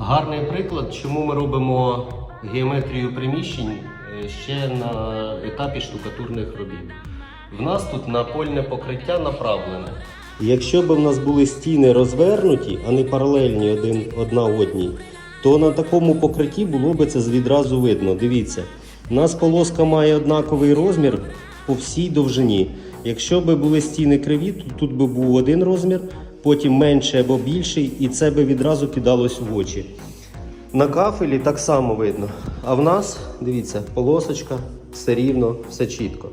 Гарний приклад, чому ми робимо геометрію приміщень ще на етапі штукатурних робіт. В нас тут напольне покриття направлене. Якщо б в нас були стіни розвернуті, а не паралельні одна одній, то на такому покритті було б це відразу видно. Дивіться, у нас полоска має однаковий розмір по всій довжині. Якщо б були стіни криві, то тут би був один розмір, потім менший або більший, і це би відразу кидалось в очі. На кафелі так само видно. А в нас, дивіться, полосочка, все рівно, все чітко.